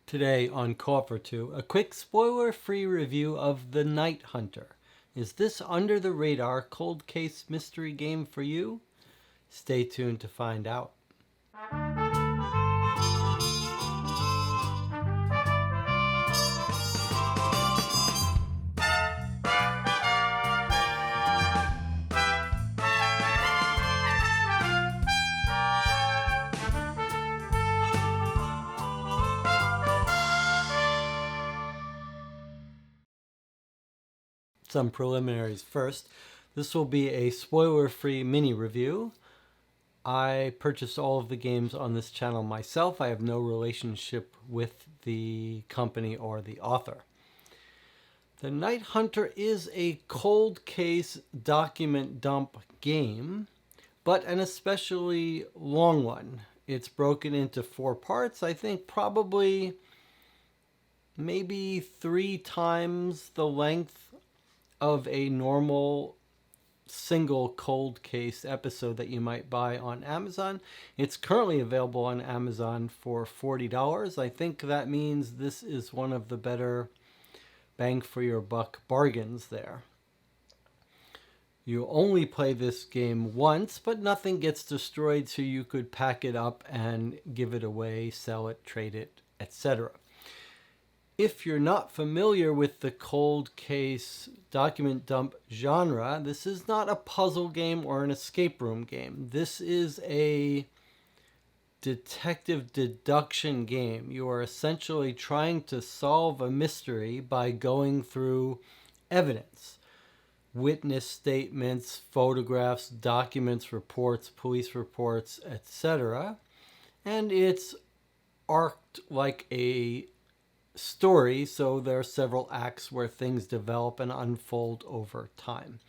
Today on Call for Two, a quick spoiler-free review of The Night Hunter. Is this under the radar cold case mystery game for you? Stay tuned to find out. Some preliminaries first. This will be a spoiler-free mini review. I purchased all of the games on this channel myself. I have no relationship with the company or the author. The Night Hunter is a cold case document dump game, but an especially long one. It's broken into 4 parts. I think probably maybe 3 times the length of a normal single cold case episode that you might buy on Amazon. It's currently available on Amazon for $40. I think that means this is one of the better bang for your buck bargains there. You only play this game once, but nothing gets destroyed, so you could pack it up and give it away, sell it, trade it, etc. If you're not familiar with the cold case document dump genre, this is not a puzzle game or an escape room game. This is a detective deduction game. You are essentially trying to solve a mystery by going through evidence, witness statements, photographs, documents, reports, police reports, etc. And it's arced like a story, so there are several acts where things develop and unfold over time.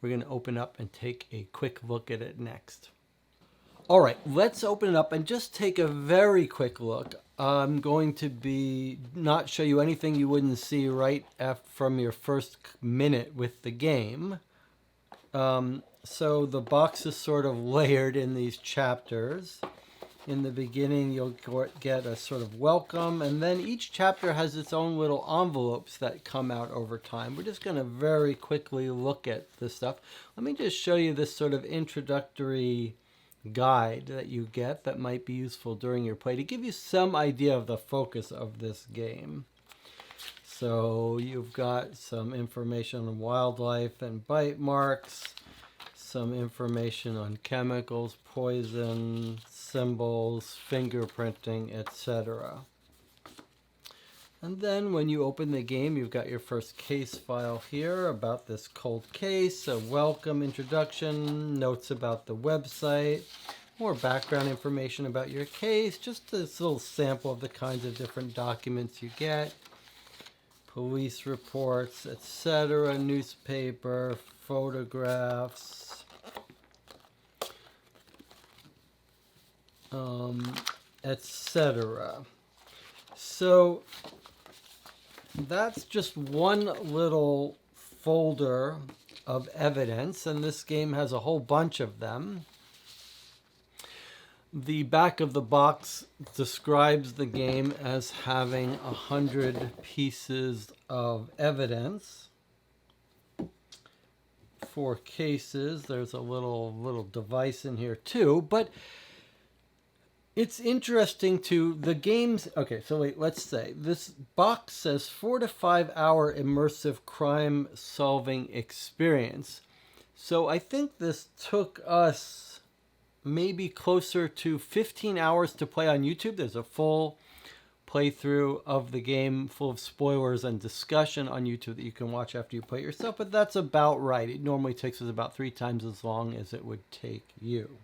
We're going to open up and take a quick look at it next. All right, let's open it up and just take a very quick look. I'm going to not show you anything you wouldn't see right from your first minute with the game. So the box is sort of layered in these chapters. In the beginning, you'll get a sort of welcome, and then each chapter has its own little envelopes that come out over time. We're just going to very quickly look at this stuff. Let me just show you this sort of introductory guide that you get that might be useful during your play to give you some idea of the focus of this game. So you've got some information on wildlife and bite marks, some information on chemicals, poison, symbols, fingerprinting, etc. And then when you open the game, you've got your first case file here about this cold case, a welcome introduction, notes about the website, more background information about your case, just this little sample of the kinds of different documents you get, police reports, etc., newspaper, photographs, etc. So that's just one little folder of evidence, and this game has a whole bunch of them. The back of the box describes the game as having 100 pieces of evidence. 4 cases. There's a little device in here too, but it's interesting to the games. Okay, so wait, let's say this box says 4 to 5 hour immersive crime solving experience. So I think this took us maybe closer to 15 hours to play on YouTube. There's a full playthrough of the game full of spoilers and discussion on YouTube that you can watch after you play it yourself, but that's about right. It normally takes us about 3 times as long as it would take you.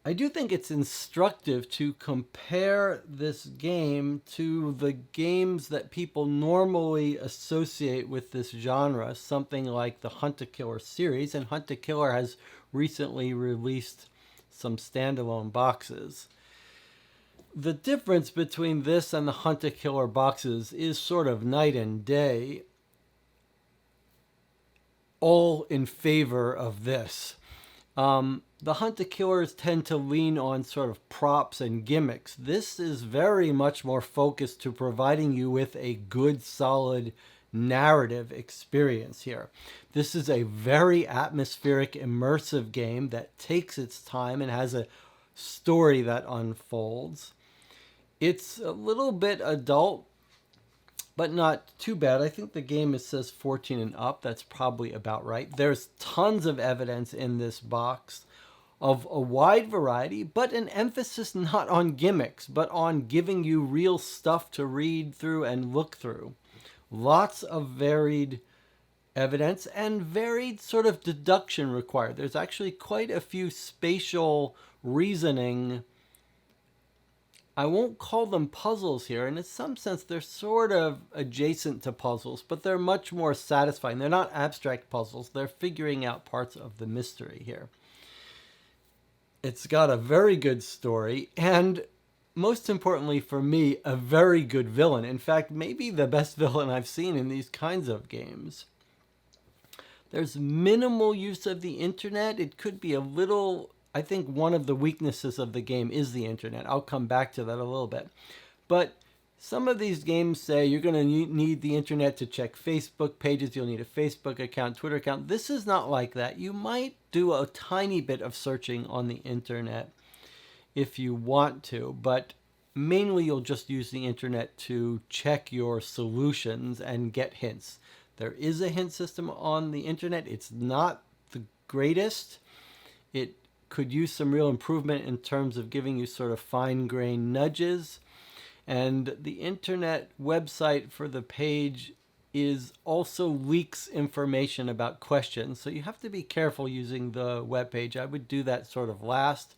I do think it's instructive to compare this game to the games that people normally associate with this genre, something like the Hunt-A-Killer series, and Hunt-A-Killer has recently released some standalone boxes. The difference between this and the Hunt-A-Killer boxes is sort of night and day, all in favor of this. The Hunt the Killers tend to lean on sort of props and gimmicks. This is very much more focused to providing you with a good, solid narrative experience here. This is a very atmospheric, immersive game that takes its time and has a story that unfolds. It's a little bit adult, but not too bad. I think the game says 14 and up. That's probably about right. There's tons of evidence in this box of a wide variety, but an emphasis not on gimmicks, but on giving you real stuff to read through and look through. Lots of varied evidence and varied sort of deduction required. There's actually quite a few spatial reasoning. I won't call them puzzles here, and in some sense they're sort of adjacent to puzzles, but they're much more satisfying. They're not abstract puzzles. They're figuring out parts of the mystery here. It's got a very good story, and most importantly for me, a very good villain. In fact, maybe the best villain I've seen in these kinds of games. There's minimal use of the internet. It could be a little... I think one of the weaknesses of the game is the internet. I'll come back to that a little bit. But some of these games say you're going to need the internet to check Facebook pages. You'll need a Facebook account, Twitter account. This is not like that. You might do a tiny bit of searching on the internet if you want to, but mainly you'll just use the internet to check your solutions and get hints. There is a hint system on the internet. It's not the greatest. It could use some real improvement in terms of giving you sort of fine-grained nudges. And the internet website for the page is also leaks information about questions. So you have to be careful using the web page. I would do that sort of last.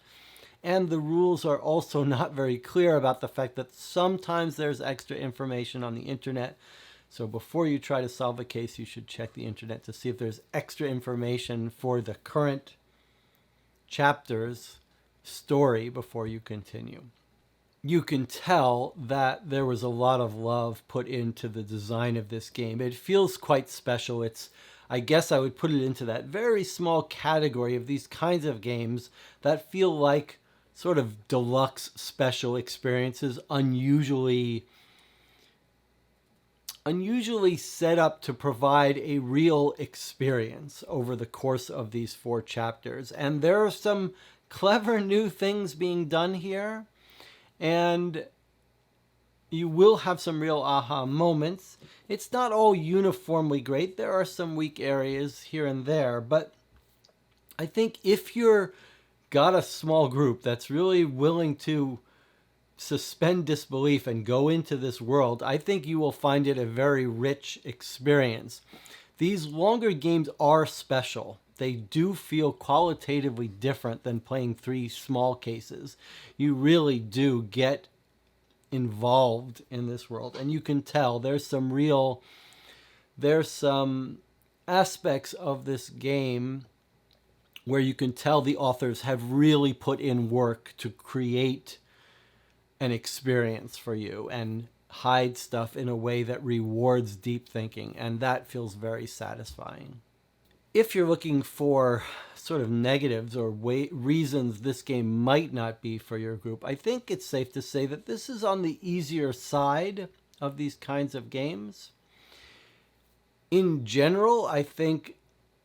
And the rules are also not very clear about the fact that sometimes there's extra information on the internet. So before you try to solve a case, you should check the internet to see if there's extra information for the current chapter's story before you continue. You can tell that there was a lot of love put into the design of this game. It feels quite special. I guess I would put it into that very small category of these kinds of games that feel like sort of deluxe special experiences, unusually set up to provide a real experience over the course of these 4 chapters. And there are some clever new things being done here, and you will have some real aha moments. It's not all uniformly great. There are some weak areas here and there, but I think if you're got a small group that's really willing to suspend disbelief and go into this world, I think you will find it a very rich experience. These longer games are special. They do feel qualitatively different than playing 3 small cases. You really do get involved in this world, and you can tell there's some aspects of this game where you can tell the authors have really put in work to create an experience for you and hide stuff in a way that rewards deep thinking, and that feels very satisfying. If you're looking for sort of negatives or reasons this game might not be for your group, I think it's safe to say that this is on the easier side of these kinds of games. In general, I think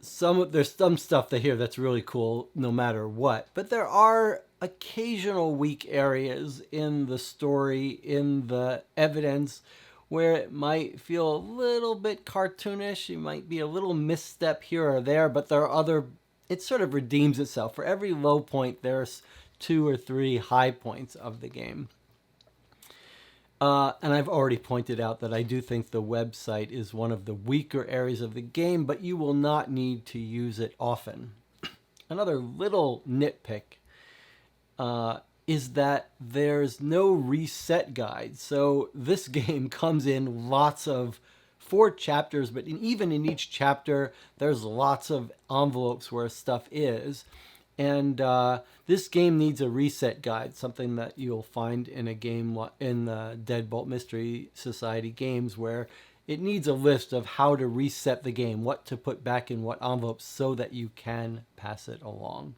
there's some stuff here that's really cool no matter what, but there are occasional weak areas in the story, in the evidence, where it might feel a little bit cartoonish. You might be a little misstep here or there, but there are it sort of redeems itself. For every low point, there's 2 or 3 high points of the game. And I've already pointed out that I do think the website is one of the weaker areas of the game, but you will not need to use it often. Another little nitpick is that there's no reset guide. So this game comes in lots of 4 chapters, but even in each chapter, there's lots of envelopes where stuff is. And this game needs a reset guide, something that you'll find in a game in the Deadbolt Mystery Society games, where it needs a list of how to reset the game, what to put back in what envelopes so that you can pass it along.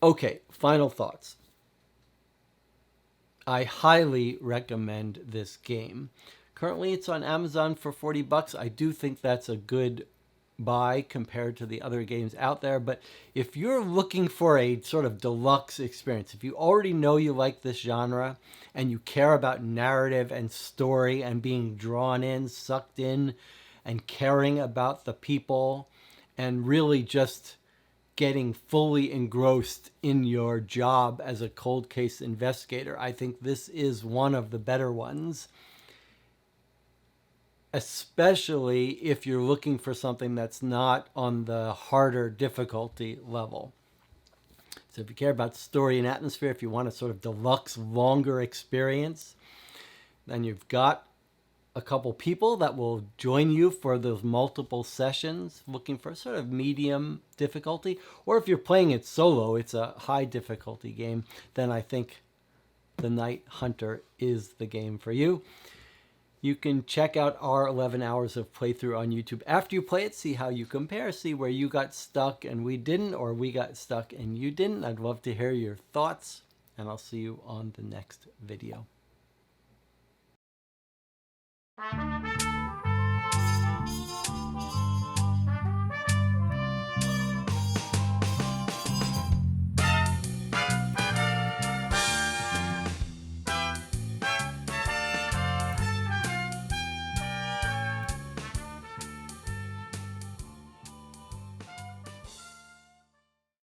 Okay, final thoughts. I highly recommend this game. Currently, it's on Amazon for $40. I do think that's a good buy compared to the other games out there. But if you're looking for a sort of deluxe experience, if you already know you like this genre and you care about narrative and story and being drawn in, sucked in, and caring about the people, and really just getting fully engrossed in your job as a cold case investigator, I think this is one of the better ones, especially if you're looking for something that's not on the harder difficulty level. So if you care about story and atmosphere, if you want a sort of deluxe, longer experience, then you've got a couple people that will join you for those multiple sessions looking for sort of medium difficulty. Or if you're playing it solo, it's a high difficulty game, then I think The Night Hunter is the game for you. You can check out our 11 hours of playthrough on YouTube after you play it, see how you compare, see where you got stuck and we didn't, or we got stuck and you didn't. I'd love to hear your thoughts, and I'll see you on the next video.